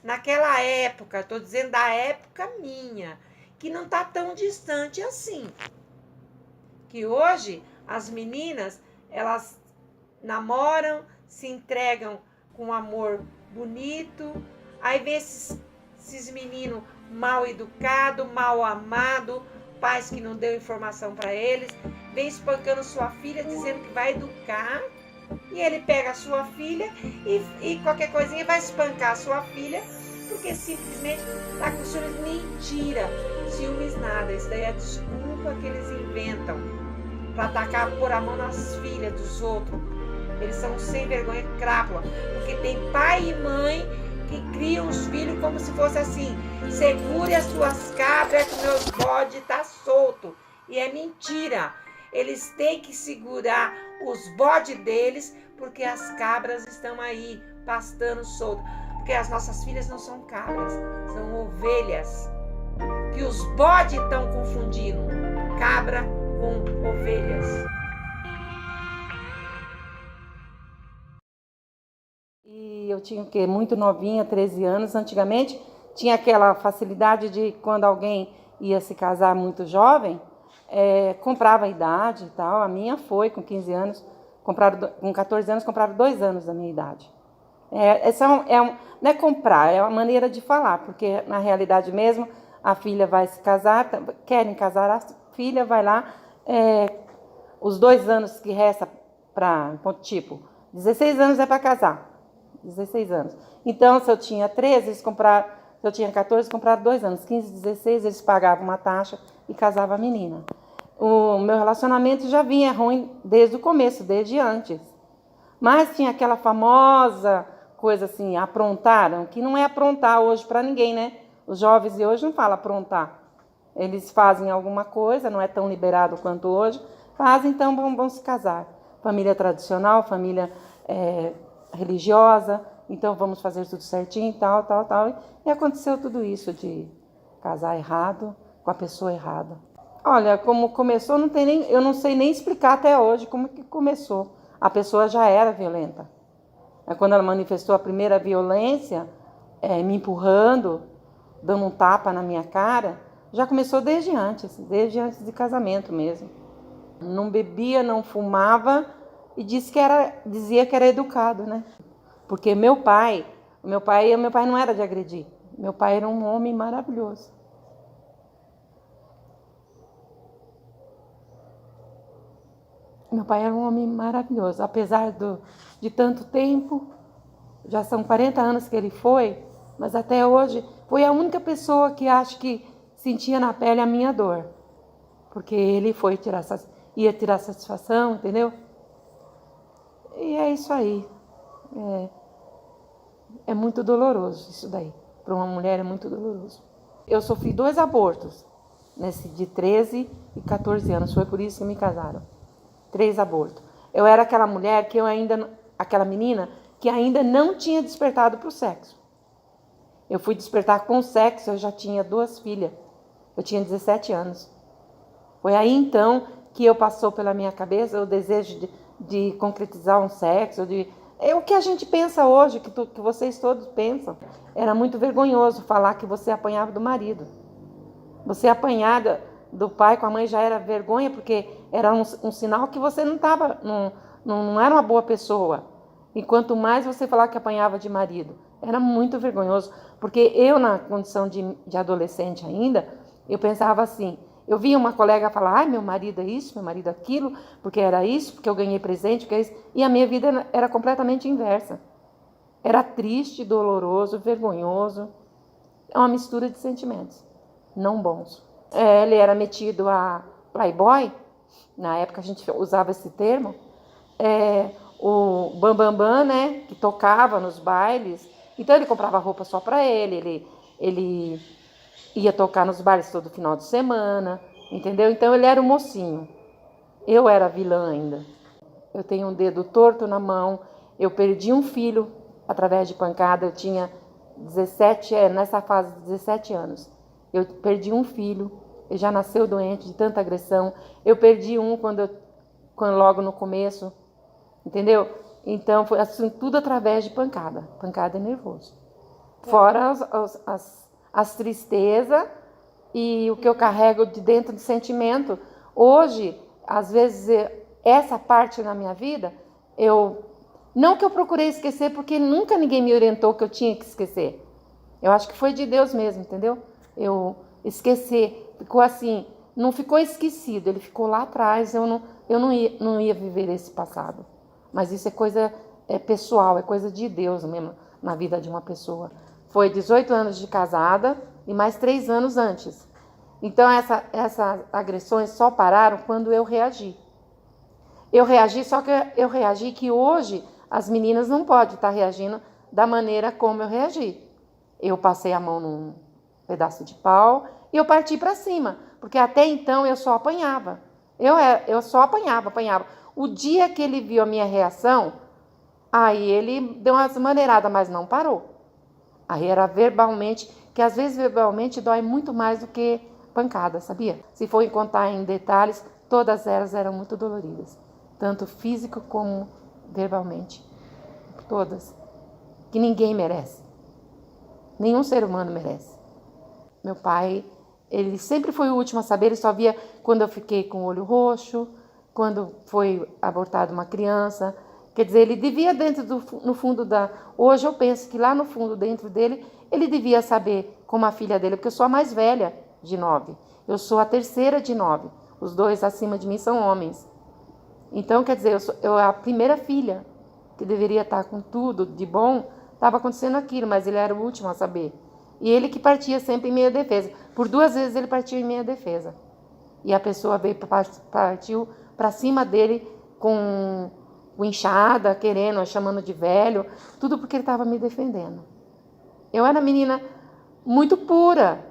naquela época, estou dizendo da época minha, que não está tão distante assim. Que hoje as meninas, elas namoram, se entregam com amor bonito, aí vê esses meninos mal educados, mal amados, pais que não deu informação para eles, vem espancando sua filha, dizendo que vai educar, e ele pega a sua filha e qualquer coisinha vai espancar a sua filha, porque simplesmente tá com ciúmes. Mentira, ciúmes nada, isso daí é a desculpa que eles inventam para atacar, pôr a mão nas filhas dos outros. Eles são sem vergonha, crápula, porque tem pai e mãe que criam os filhos como se fosse assim: segure as suas cabras que meus bodes tá solto. E é mentira. Eles têm que segurar os bodes deles, porque as cabras estão aí pastando solto. Porque as nossas filhas não são cabras, são ovelhas. Que os bodes estão confundindo cabra com ovelhas. E eu tinha o quê? Muito novinha, 13 anos. Antigamente tinha aquela facilidade de quando alguém ia se casar muito jovem, comprava a idade e tal. A minha foi com 15 anos, com 14 anos compraram 2 anos da minha idade. Não é comprar, é uma maneira de falar, porque na realidade mesmo a filha vai se casar, querem casar a filha, vai lá, os 2 anos que resta para, tipo, 16 anos é para casar. 16 anos. Então, se eu tinha 13, se eu tinha 14, compraram 2 anos. 15, 16, eles pagavam uma taxa e casavam a menina. O meu relacionamento já vinha ruim desde o começo, desde antes. Mas tinha aquela famosa coisa assim, aprontaram, que não é aprontar hoje para ninguém, né? Os jovens de hoje não falam aprontar. Eles fazem alguma coisa, não é tão liberado quanto hoje, fazem, então vão se casar. Família tradicional, família religiosa, então vamos fazer tudo certinho, tal. E aconteceu tudo isso de casar errado, com a pessoa errada. Olha, como começou, eu não sei nem explicar até hoje como que começou. A pessoa já era violenta. Quando ela manifestou a primeira violência, me empurrando, dando um tapa na minha cara, já começou desde antes de casamento mesmo. Não bebia, não fumava e dizia que era educado, né? Porque meu pai não era de agredir. Meu pai era um homem maravilhoso. Meu pai era um homem maravilhoso. Apesar de tanto tempo, já são 40 anos que ele foi, mas até hoje foi a única pessoa que acho que sentia na pele a minha dor. Porque ele ia tirar satisfação, entendeu? E é isso aí. É muito doloroso isso daí. Para uma mulher é muito doloroso. Eu sofri 2 abortos, de 13 e 14 anos. Foi por isso que me casaram. 3 abortos. Eu era aquela mulher aquela menina que ainda não tinha despertado para o sexo. Eu fui despertar com o sexo, eu já tinha 2 filhas. Eu tinha 17 anos. Foi aí então que eu passou pela minha cabeça o desejo de concretizar um sexo, é o que a gente pensa hoje, que vocês todos pensam. Era muito vergonhoso falar que você apanhava do marido. Você apanhar do pai com a mãe já era vergonha, porque era um sinal que você não era uma boa pessoa. E quanto mais você falar que apanhava de marido, era muito vergonhoso. Porque eu, na condição de adolescente ainda, eu pensava assim, eu via uma colega falar, ai, meu marido é isso, meu marido é aquilo, porque era isso, porque eu ganhei presente, porque é isso. E a minha vida era completamente inversa. Era triste, doloroso, vergonhoso. É uma mistura de sentimentos, não bons. Ele era metido a playboy, na época a gente usava esse termo. O bambambam, né, que tocava nos bailes. Então ele comprava roupa só para ele ia tocar nos bailes todo final de semana, entendeu? Então ele era o mocinho. Eu era vilã ainda. Eu tenho um dedo torto na mão. Eu perdi um filho através de pancada. Eu tinha 17, nessa fase, 17 anos. Eu perdi um filho. Ele já nasceu doente de tanta agressão. Eu perdi um quando logo no começo, entendeu? Então foi assim, tudo através de pancada. Pancada é nervoso. Fora as tristezas e o que eu carrego de dentro do sentimento. Hoje, às vezes, essa parte na minha vida, não que eu procurei esquecer, porque nunca ninguém me orientou que eu tinha que esquecer. Eu acho que foi de Deus mesmo, entendeu? Eu esqueci, ficou assim, não ficou esquecido, ele ficou lá atrás, eu não ia viver esse passado. Mas isso é coisa pessoal, é coisa de Deus mesmo, na vida de uma pessoa. Foi 18 anos de casada e mais 3 anos antes. Então, essas agressões só pararam quando eu reagi. Eu reagi, só que eu reagi que hoje as meninas não podem estar reagindo da maneira como eu reagi. Eu passei a mão num pedaço de pau e eu parti para cima, porque até então eu só apanhava. Eu só apanhava. O dia que ele viu a minha reação, aí ele deu umas maneiradas, mas não parou. Aí era verbalmente, que às vezes verbalmente dói muito mais do que pancada, sabia? Se for contar em detalhes, todas elas eram muito doloridas, tanto físico como verbalmente. Todas. Que ninguém merece. Nenhum ser humano merece. Meu pai, ele sempre foi o último a saber, ele só via quando eu fiquei com o olho roxo, quando foi abortada uma criança. Quer dizer, ele devia no fundo Hoje eu penso que lá no fundo, dentro dele, ele devia saber como a filha dele, porque eu sou a mais velha de 9. Eu sou a terceira de 9. Os 2 acima de mim são homens. Então, quer dizer, eu a primeira filha, que deveria estar com tudo de bom, estava acontecendo aquilo, mas ele era o último a saber. E ele que partia sempre em minha defesa. Por 2 vezes ele partiu em minha defesa. E a pessoa partiu para cima dele com enxada, chamando de velho, tudo porque ele estava me defendendo. Eu era menina muito pura.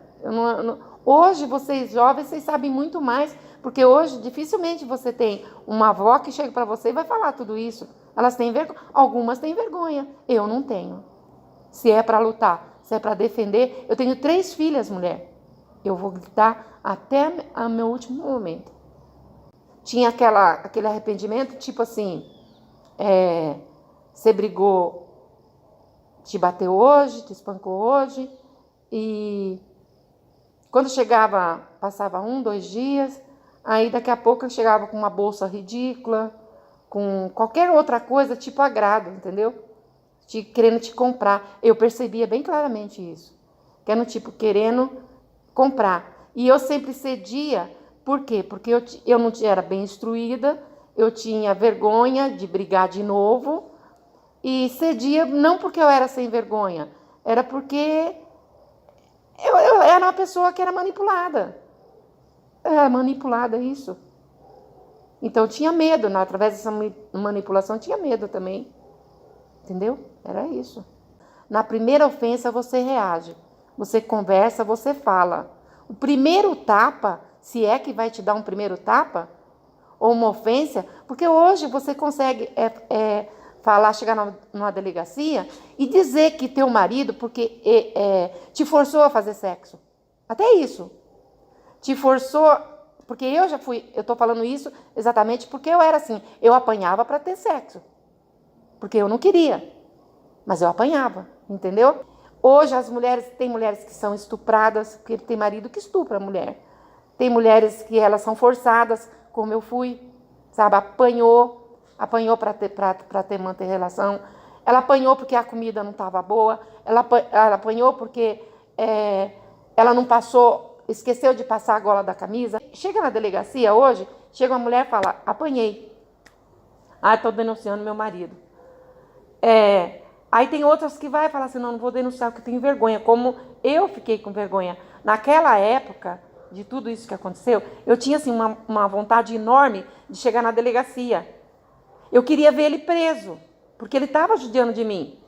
Hoje, vocês jovens, vocês sabem muito mais, porque hoje dificilmente você tem uma avó que chega para você e vai falar tudo isso. Elas têm vergonha, algumas têm vergonha, eu não tenho. Se é para lutar, se é para defender, eu tenho 3 filhas, mulher. Eu vou gritar até o meu último momento. Tinha aquele arrependimento, tipo assim, você brigou, te bateu hoje, te espancou hoje, e quando chegava, passava 1, 2 dias, aí daqui a pouco eu chegava com uma bolsa ridícula, com qualquer outra coisa, tipo agrado, entendeu? Querendo te comprar. Eu percebia bem claramente isso. Que era tipo querendo comprar. E eu sempre cedia. Por quê? Porque eu não era bem instruída, eu tinha vergonha de brigar de novo. E cedia não porque eu era sem vergonha, era porque eu era uma pessoa que era manipulada. Eu era manipulada, isso. Então eu tinha medo, através dessa manipulação eu tinha medo também. Entendeu? Era isso. Na primeira ofensa você reage, você conversa, você fala. O primeiro tapa, se é que vai te dar um primeiro tapa, ou uma ofensa, porque hoje você consegue falar, chegar numa delegacia e dizer que teu marido, porque te forçou a fazer sexo. Até isso. Te forçou, porque eu estou falando isso exatamente porque eu era assim, eu apanhava para ter sexo. Porque eu não queria, mas eu apanhava, entendeu? Hoje tem mulheres que são estupradas, porque tem marido que estupra a mulher. Tem mulheres que elas são forçadas, como eu fui, sabe? Apanhou para manter relação. Ela apanhou porque a comida não estava boa. Ela apanhou porque ela não passou, esqueceu de passar a gola da camisa. Chega na delegacia hoje, chega uma mulher e fala, apanhei. Estou denunciando meu marido. Aí tem outras que vai falar assim, não vou denunciar porque tenho vergonha, como eu fiquei com vergonha. Naquela época, de tudo isso que aconteceu, eu tinha assim, uma vontade enorme de chegar na delegacia. Eu queria ver ele preso, porque ele estava judiando de mim.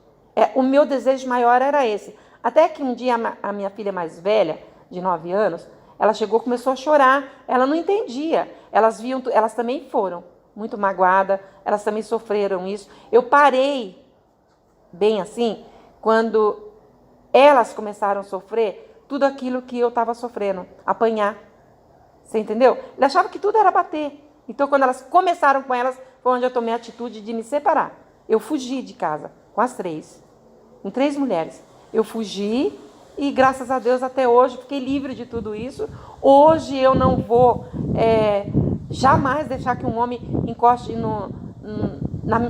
O meu desejo maior era esse. Até que um dia a minha filha mais velha, de 9 anos, ela chegou e começou a chorar. Ela não entendia. Elas também foram muito magoadas, elas também sofreram isso. Eu parei bem assim, quando elas começaram a sofrer tudo aquilo que eu estava sofrendo, apanhar. Você entendeu? Ele achava que tudo era bater. Então, quando elas começaram com elas, foi onde eu tomei a atitude de me separar. Eu fugi de casa com as 3, com 3 mulheres. eu fugi e graças a Deus até hoje fiquei livre de tudo isso. Hoje eu não vou jamais deixar que um homem encoste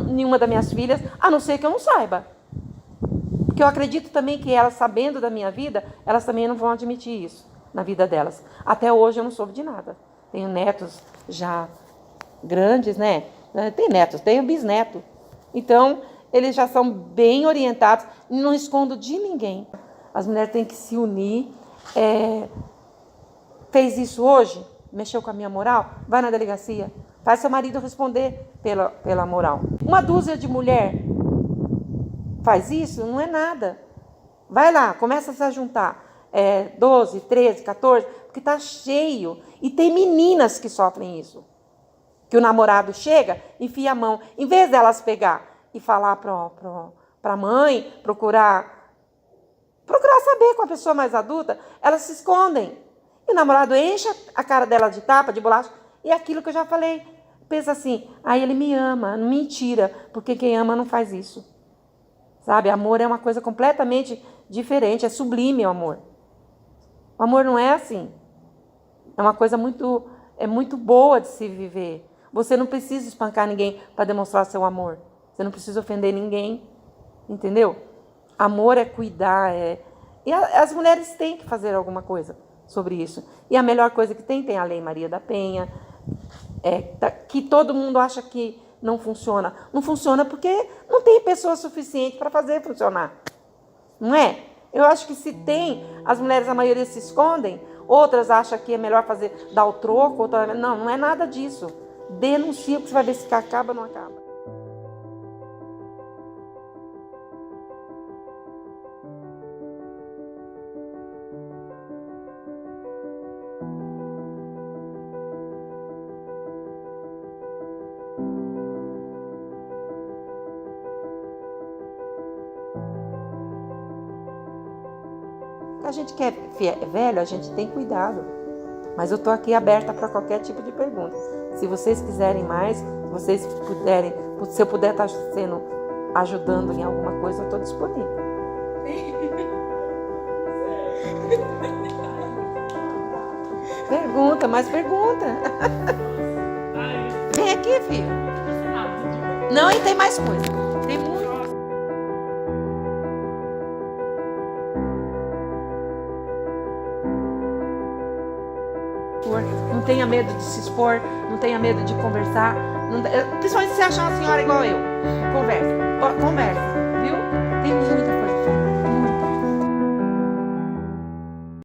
nenhuma das minhas filhas, a não ser que eu não saiba. Porque eu acredito também que elas, sabendo da minha vida, elas também não vão admitir isso na vida delas. Até hoje eu não soube de nada. Tenho netos já grandes, né? Tem netos, tenho bisneto. Então, eles já são bem orientados, não escondo de ninguém. As mulheres têm que se unir. Fez isso hoje? Mexeu com a minha moral? Vai na delegacia. Faz seu marido responder pela moral. Uma dúzia de mulher faz isso? Não é nada. Vai lá, começa a se juntar. 12, 13, 14, porque está cheio. E tem meninas que sofrem isso. Que o namorado chega, enfia a mão. Em vez delas pegar e falar para a mãe, procurar saber com a pessoa mais adulta, elas se escondem. E o namorado enche a cara dela de tapa, de bolacha. E é aquilo que eu já falei. Pensa assim, ele me ama. Mentira, porque quem ama não faz isso. Sabe, amor é uma coisa completamente diferente, é sublime o amor. O amor não é assim. É uma coisa muito boa de se viver. Você não precisa espancar ninguém para demonstrar seu amor. Você não precisa ofender ninguém, entendeu? Amor é cuidar, E as mulheres têm que fazer alguma coisa sobre isso. E a melhor coisa que tem a Lei Maria da Penha, que todo mundo acha que não funciona. Não funciona porque não tem pessoa suficiente para fazer funcionar. Não é? Eu acho que se tem, as mulheres, a maioria se escondem, outras acham que é melhor dar o troco, não é nada disso. Denuncia, porque você vai ver se acaba ou não acaba. A gente que é velho, a gente tem cuidado. Mas eu estou aqui aberta para qualquer tipo de pergunta. Se vocês quiserem mais, se eu puder estar ajudando em alguma coisa, eu estou disponível. Pergunta, mais pergunta. Vem aqui, filho. Não, e tem mais coisa. Tem muito. Não tenha medo de se expor, não tenha medo de conversar. Principalmente se achar uma senhora igual eu. Conversa.